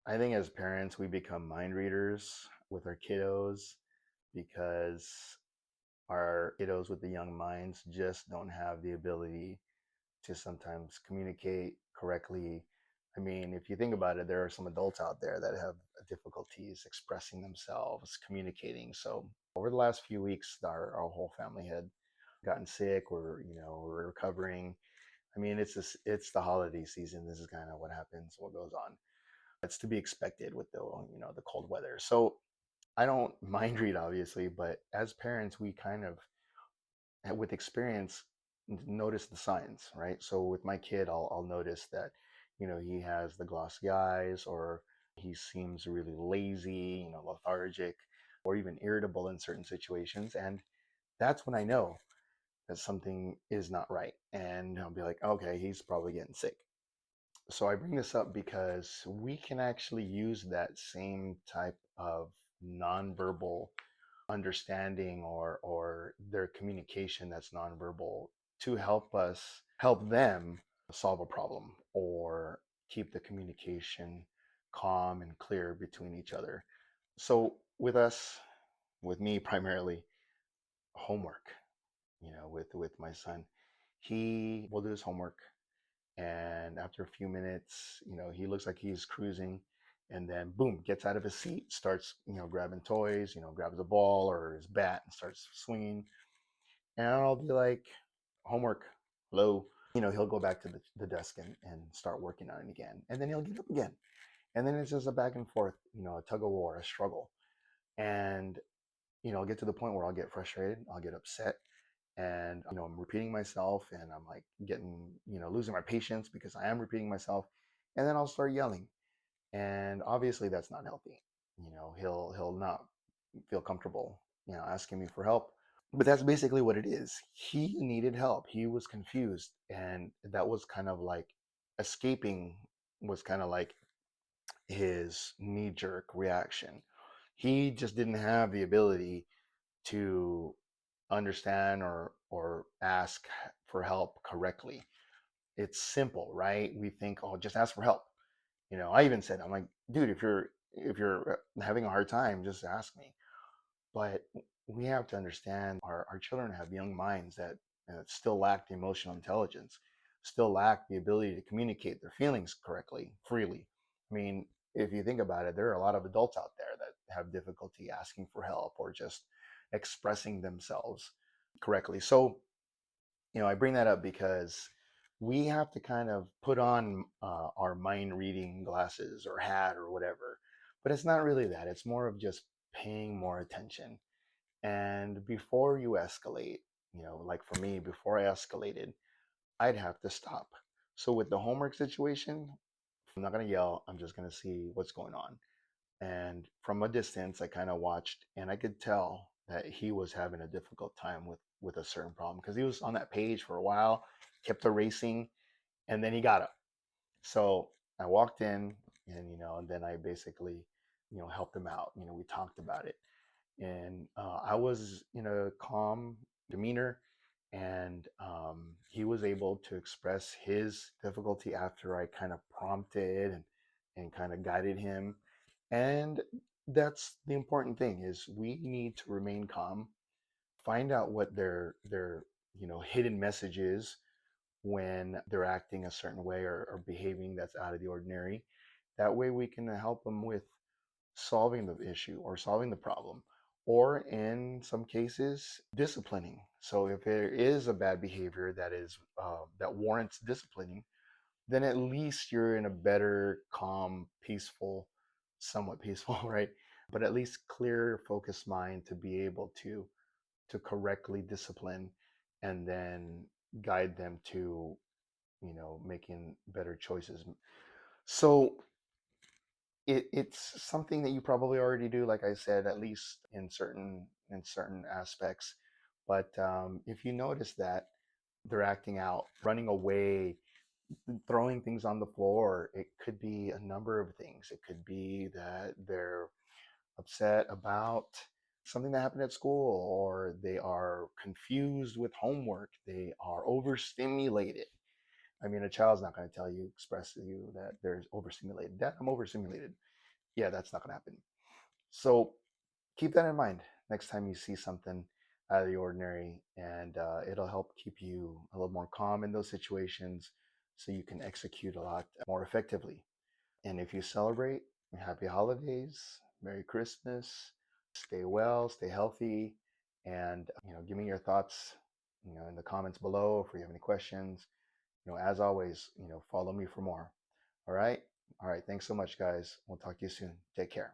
I think as parents, we become mind readers with our kiddos because our kiddos with the young minds just don't have the ability to sometimes communicate correctly. I mean, if you think about it, there are some adults out there that have difficulties expressing themselves, communicating. So over the last few weeks, our whole family had gotten sick. We're recovering. I mean, it's the holiday season. This is kind of what happens, what goes on. It's to be expected with the cold weather. So I don't mind read obviously, but as parents, we kind of with experience notice the signs, right? So with my kid, I'll notice that he has the glossy eyes, or he seems really lazy, lethargic, or even irritable in certain situations, and that's when I know that something is not right, and I'll be like, okay, he's probably getting sick. So I bring this up because we can actually use that same type of nonverbal understanding or their communication that's nonverbal to help them solve a problem or keep the communication calm and clear between each other. So with us, with me primarily, homework, with my son, he will do his homework, and after a few minutes, he looks like he's cruising, and then boom, gets out of his seat, starts, grabbing toys, grabs a ball or his bat and starts swinging. And I'll be like, homework, hello. He'll go back to the desk and start working on it again. And then he'll get up again. And then it's just a back and forth, a tug of war, a struggle. And, I'll get to the point where I'll get frustrated, I'll get upset, and I'm repeating myself, and I'm like getting losing my patience because I am repeating myself, and then I'll start yelling, and obviously that's not healthy. He'll not feel comfortable asking me for help, but that's basically what it is. He needed help, he was confused, and that was kind of like escaping was kind of like his knee jerk reaction. He just didn't have the ability to understand or ask for help correctly. It's simple, right? We think, oh, just ask for help. I even said, I'm like, dude, if you're having a hard time, just ask me. But we have to understand our children have young minds that still lack the emotional intelligence, still lack the ability to communicate their feelings correctly, freely. I mean, if you think about it, there are a lot of adults out there that have difficulty asking for help or just expressing themselves correctly. So, I bring that up because we have to kind of put on our mind reading glasses or hat or whatever. But it's not really that. It's more of just paying more attention. And before you escalate, like for me, before I escalated, I'd have to stop. So with the homework situation, I'm not going to yell. I'm just going to see what's going on. And from a distance, I kind of watched, and I could tell that he was having a difficult time with a certain problem because he was on that page for a while, kept erasing, and then he got up. So I walked in, and then I basically, helped him out. We talked about it, and I was in a calm demeanor, and he was able to express his difficulty after I kind of prompted and kind of guided him. And that's the important thing is we need to remain calm, find out what their hidden message is when they're acting a certain way or behaving that's out of the ordinary. That way we can help them with solving the issue or solving the problem, or in some cases, disciplining. So if there is a bad behavior that warrants disciplining, then at least you're in a better, calm, peaceful, somewhat peaceful, right? But at least clear, focused mind to be able to correctly discipline and then guide them to making better choices. So it's something that you probably already do, like I said, at least in certain aspects. But if you notice that they're acting out, running away, throwing things on the floor, it could be a number of things. It could be that they're upset about something that happened at school, or they are confused with homework, they are overstimulated. I mean, a child's not going to express to you that they're overstimulated. Dad, I'm overstimulated. Yeah, that's not going to happen. So keep that in mind next time you see something out of the ordinary, and it'll help keep you a little more calm in those situations so you can execute a lot more effectively. And if you celebrate, happy holidays, Merry Christmas, stay well, stay healthy, and give me your thoughts, in the comments below. If you have any questions, as always, follow me for more. All right. All right. Thanks so much, guys. We'll talk to you soon. Take care.